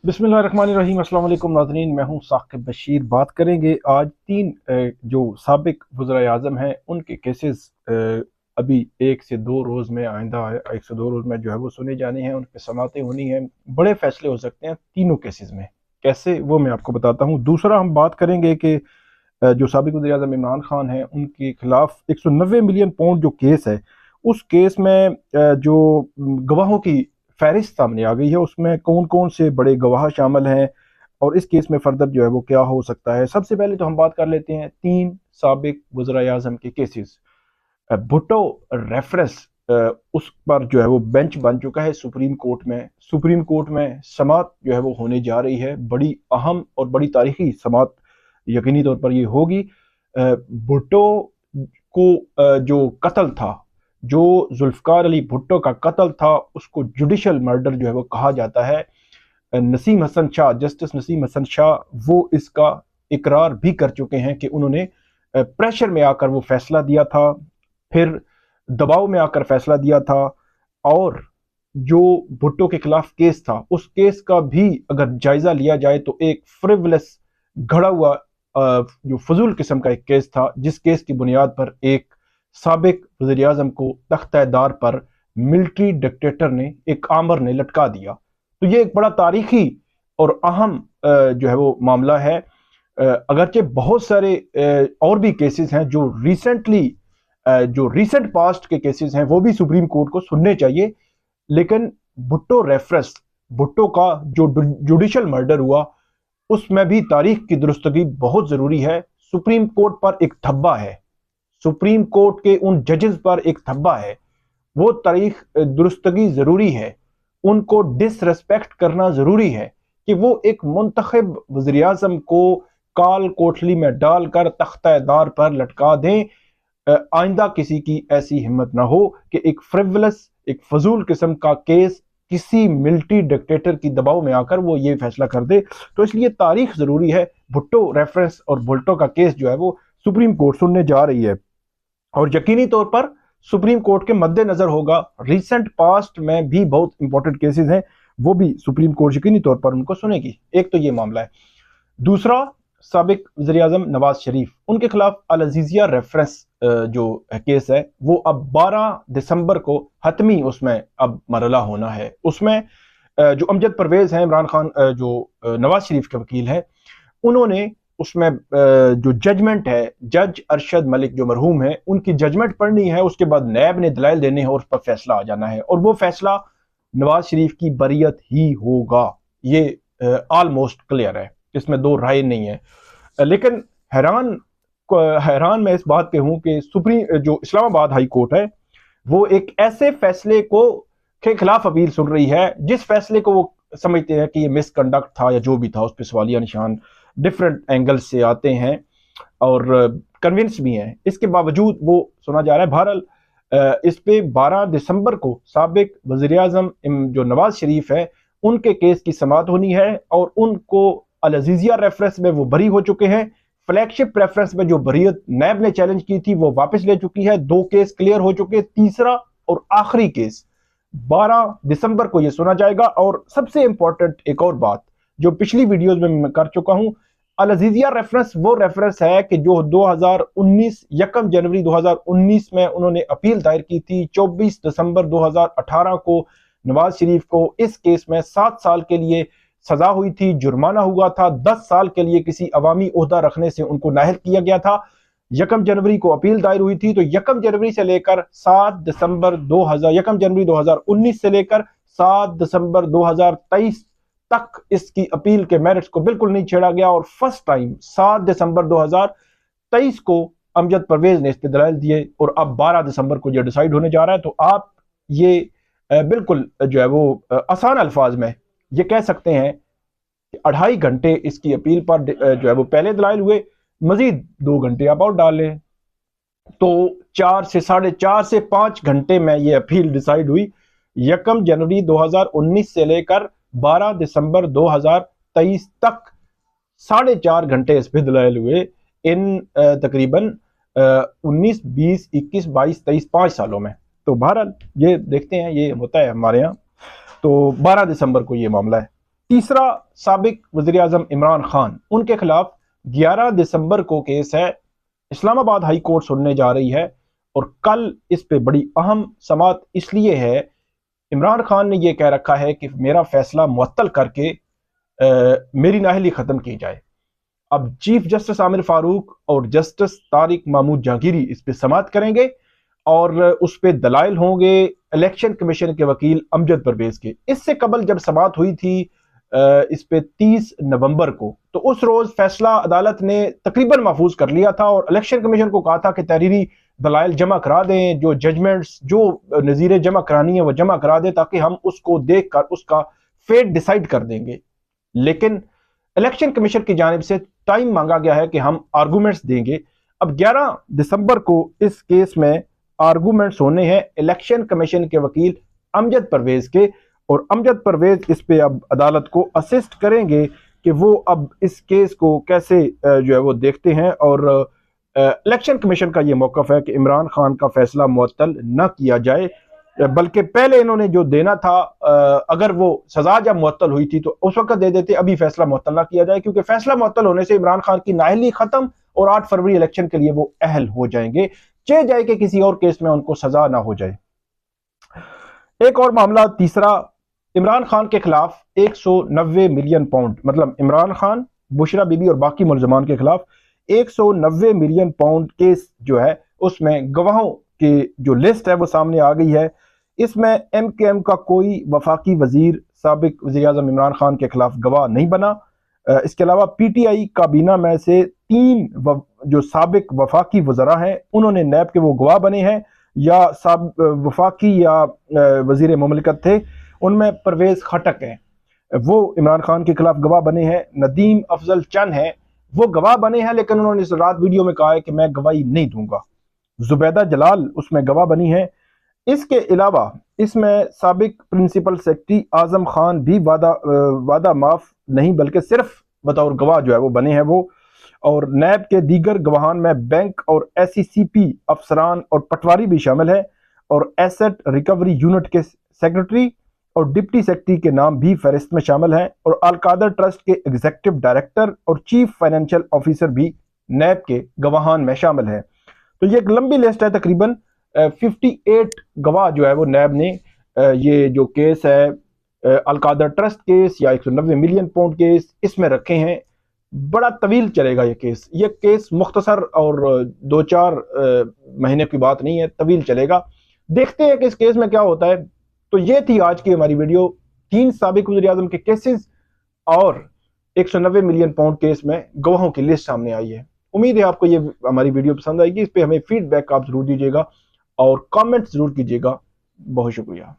बिस्मिल्लाहिर्रहमानिर्रहीम। अस्सलाम वालेकुम नाज़रीन, मैं हूं साकिब बशीर। बात करेंगे आज तीन जो साबिक वज़राए आज़म हैं उनके केसेस अभी एक से दो रोज़ में आइंदा एक से दो रोज़ में जो है वो सुने जाने हैं, उन पर समातें होनी हैं। बड़े फैसले हो सकते हैं तीनों केसेस में। कैसे, वो मैं आपको बताता हूँ। दूसरा, हम बात करेंगे कि जो साबिक वज़ीर आज़म इमरान खान हैं उनके खिलाफ 190 मिलियन पाउंड जो केस है, उस केस में जो गवाहों की फहरिस्त सामने आ गई है, उसमें कौन कौन से बड़े गवाह शामिल हैं और इस केस में फर्दर जो है वो क्या हो सकता है। सबसे पहले तो हम बात कर लेते हैं तीन साबिक वज़राए आज़म के केसेस। भुट्टो रेफरेंस, उस पर जो है वो बेंच बन चुका है सुप्रीम कोर्ट में। सुप्रीम कोर्ट में समात जो है वो होने जा रही है, बड़ी अहम और बड़ी तारीखी समात यकीनी तौर पर ये होगी। भुट्टो को जो कत्ल था, जो जुल्फ़िकार अली भुट्टो का कत्ल था, उसको जुडिशल मर्डर जो है वो कहा जाता है। नसीम हसन शाह, जस्टिस नसीम हसन शाह, वो इसका इकरार भी कर चुके हैं कि उन्होंने प्रेशर में आकर वो फैसला दिया था, फिर दबाव में आकर फैसला दिया था। और जो भुट्टो के खिलाफ केस था, उस केस का भी अगर जायजा लिया जाए तो एक फ्रिवलेस, घड़ा हुआ, जो फजूल किस्म का एक केस था, जिस केस की बुनियाद पर एक साबिक वज़ीर आज़म को तख्त-ए-दार पर मिलिट्री डिक्टेटर ने, एक आमर ने लटका दिया। तो ये एक बड़ा तारीखी और अहम जो है वो मामला है। अगरचे बहुत सारे और भी केसेस हैं जो रिसेंट पास्ट के केसेस हैं, वो भी सुप्रीम कोर्ट को सुनने चाहिए। लेकिन भुट्टो रेफरेंस, भुट्टो का जो जुडिशल मर्डर हुआ, उसमें भी तारीख की दुरुस्तगी बहुत जरूरी है। सुप्रीम कोर्ट पर एक धब्बा है, सुप्रीम कोर्ट के उन जजेस पर एक धब्बा है, वो तारीख दुरुस्तगी जरूरी है। उनको डिसरेस्पेक्ट करना जरूरी है कि वो एक मुंतखब वज़ीर आज़म को काल कोठली में डालकर तख्त-ए-दार पर लटका दें। आइंदा किसी की ऐसी हिम्मत ना हो कि एक फ्रिवलस, एक फजूल किस्म का केस किसी मिलिट्री डिक्टेटर की दबाव में आकर वो ये फैसला कर दे। तो इसलिए तारीख जरूरी है। भुट्टो रेफरेंस और भुट्टो का केस जो है वो सुप्रीम कोर्ट सुनने जा रही है और यकीनी तौर पर सुप्रीम कोर्ट के मद्देनजर होगा। रिसेंट पास्ट में भी बहुत इंपॉर्टेंट केसेस हैं, वो भी सुप्रीम कोर्ट यकीनी तौर पर उनको सुनेगी। एक तो ये मामला है। दूसरा, साबिक वज़ीर आज़म नवाज शरीफ, उनके खिलाफ अल अज़ीज़िया रेफरेंस जो केस है, वो अब 12 दिसंबर को हतमी उसमें अब मरला होना है। उसमें जो अमजद परवेज़ हैं, इमरान खान जो नवाज शरीफ के वकील हैं, उन्होंने उसमें जो जजमेंट है, जज अरशद मलिक जो मरहूम है, उनकी जजमेंट पढ़नी है। उसके बाद नैब ने दलाइल देने हैं और उस पर फैसला आ जाना है, और वो फैसला नवाज शरीफ की बरियत ही होगा। ये ऑलमोस्ट क्लियर है, इसमें दो राय नहीं है। लेकिन हैरान मैं इस बात पे हूं कि सुप्रीम जो इस्लामाबाद हाई कोर्ट है, वो एक ऐसे फैसले को के खिलाफ अपील सुन रही है जिस फैसले को वो समझते हैं कि ये मिसकंडक्ट था या जो भी था, उस पर सवालिया निशान डिफरेंट एंगल से आते हैं और कन्विंस भी हैं। इसके बावजूद वो सुना जा रहा है। बहरहाल इस पे 12 दिसंबर को साबिक वज़ीर आज़म जो नवाज शरीफ है, उनके केस की समाअत होनी है और उनको अल अज़ीज़िया रेफरेंस में वो बरी हो चुके हैं। फ्लैगशिप रेफरेंस में जो बरीयत नैब ने चैलेंज की थी वो वापस ले चुकी है। दो केस क्लियर हो चुके। तीसरा और आखिरी केस 12 दिसंबर को ये सुना जाएगा। और सबसे इंपॉर्टेंट एक और बात जो पिछली वीडियोस में मैं कर चुका हूं, अल अज़ीज़िया रेफरेंस वो रेफरेंस है कि जो 2019 1 जनवरी 2019 में उन्होंने अपील दायर की थी। 24 दिसंबर 2018 को नवाज शरीफ को इस केस में 7 साल के लिए सजा हुई थी, जुर्माना हुआ था। 10 साल के लिए किसी अवामी ओहदा रखने से उनको नाअहल किया गया था। 1 जनवरी को अपील दायर हुई थी। तो 1 जनवरी से लेकर 7 दिसंबर 1 जनवरी 2019 से लेकर 7 दिसंबर 2023 तक इसकी अपील के मेरिट्स को बिल्कुल नहीं छेड़ा गया। और फर्स्ट टाइम 7 दिसंबर 2023 को अमजद परवेज ने इस पर दलाइल दिए और अब 12 दिसंबर को ये डिसाइड होने जा रहा है। तो आप ये बिल्कुल जो है वो आसान अल्फाज में ये कह सकते हैं कि 2.5 घंटे इसकी अपील पर जो है वो पहले दलाइल हुए, मजीद 2 घंटे आप और डाल लें तो 4 से 4.5 से 5 घंटे में ये अपील डिसाइड हुई। 1 जनवरी 2019 से लेकर 12 दिसंबर 2023 तक 4.5 घंटे इस पर दलाइल हुए। इन तकरीबन 19, 20, 21, 22, 23 5 सालों में। तो बहरहाल ये देखते हैं, ये होता है हमारे यहाँ। तो 12 दिसंबर को ये मामला है। तीसरा साबिक वज़ीर आज़म इमरान खान, उनके खिलाफ 11 दिसंबर को केस है, इस्लामाबाद हाई कोर्ट सुनने जा रही है और कल इस पे बड़ी अहम समाअत इसलिए है, इमरान खान ने यह कह रखा है कि मेरा फैसला मुअत्तल करके मेरी नाअहली ख़त्म की जाए। अब चीफ जस्टिस आमिर फारूक और जस्टिस तारिक महमूद जहांगीरी इस पे समाअत करेंगे और उस पे दलाइल होंगे इलेक्शन कमीशन के वकील अमजद परवेज के। इससे कबल जब समाअत हुई थी इस पे 30 नवंबर को, तो उस रोज फैसला अदालत ने तकरीबन महफूज कर लिया था और इलेक्शन कमीशन को कहा था कि तहरीरी दलाइल जमा करा दें, जो जजमेंट्स, जो नज़ीरें जमा करानी है वो जमा करा दें, ताकि हम उसको देख कर उसका फेट डिसाइड कर देंगे। लेकिन इलेक्शन कमीशन की जानिब से टाइम मांगा गया है कि हम आर्गूमेंट्स देंगे। अब 11 दिसंबर को इस केस में आर्गूमेंट्स होने हैं इलेक्शन कमीशन के वकील अमजद परवेज के, और अमजद परवेज इस पे अब अदालत को असिस्ट करेंगे कि वो अब इस केस को कैसे जो है वो देखते हैं। और इलेक्शन कमीशन का ये मौक़िफ़ है कि इमरान खान का फैसला मुअत्तल न किया जाए, बल्कि पहले इन्होंने जो देना था, अगर वो सजा जब मुअत्तल हुई थी तो उस वक्त दे देते, अभी फैसला मुअत्तल ना किया जाए, क्योंकि फैसला मुअत्तल होने से इमरान खान की नाअहली खत्म और 8 फरवरी इलेक्शन के लिए वो अहल हो जाएंगे, चाहे जाए कि किसी और केस में उनको सजा ना हो जाए। एक और मामला तीसरा, इमरान खान के खिलाफ 190 मिलियन पाउंड, मतलब इमरान खान, बुशरा बीबी और बाकी मुलजमान के खिलाफ 190 मिलियन पाउंड केस जो है उसमें गवाहों की जो लिस्ट है वो सामने आ गई है। इसमें MKM का कोई वफाकी वजीर साबिक वज़ीर आज़म इमरान खान के खिलाफ गवाह नहीं बना। इसके अलावा PTI काबीना में से 3 जो साबिक वफाकी वज़रा हैं उन्होंने नैब के वो गवाह बने हैं, या वफाकी या वजीर मुमलिकत थे, उनमें परवेज़ खटक हैं, वो इमरान खान के खिलाफ गवाह बने हैं। नदीम अफजल चंद हैं, वो गवाह बने हैं, लेकिन उन्होंने इस रात वीडियो में कहा है कि मैं गवाही नहीं दूंगा। जुबैदा जलाल उसमें गवाह बनी है। इसके अलावा इसमें साबिक प्रिंसिपल सेक्रेटरी आजम खान भी वादा माफ नहीं बल्कि सिर्फ बतौर गवाह जो है वो बने हैं वो। और नैब के दीगर गवाहान में बैंक और SCCP अफसरान और पटवारी भी शामिल है, और एसेट रिकवरी यूनिट के सेक्रेटरी और डिप्टी सेक्रेटरी के नाम भी फहरिस्त में शामिल हैं, और अलकादर ट्रस्ट के एग्जीक्यूटिव डायरेक्टर और चीफ फाइनेंशियल ऑफिसर भी नैब के गवाहान में शामिल हैं। तो ये एक लंबी लिस्ट है, तकरीबन 58 गवाह जो है वो नैब ने ये जो केस है अलकादर ट्रस्ट केस या 190 मिलियन पाउंड केस इसमें रखे हैं। बड़ा तवील चलेगा ये केस मुख्तसर और 2-4 महीने की बात नहीं है, तवील चलेगा। देखते हैं कि इस केस में क्या होता है। तो ये थी आज की हमारी वीडियो, 3 साबिक वज़ीर आज़म के केसेस और 190 मिलियन पाउंड केस में गवाहों की लिस्ट सामने आई है। उम्मीद है आपको ये हमारी वीडियो पसंद आएगी। इस पे हमें फीडबैक आप जरूर दीजिएगा और कमेंट जरूर कीजिएगा। बहुत शुक्रिया।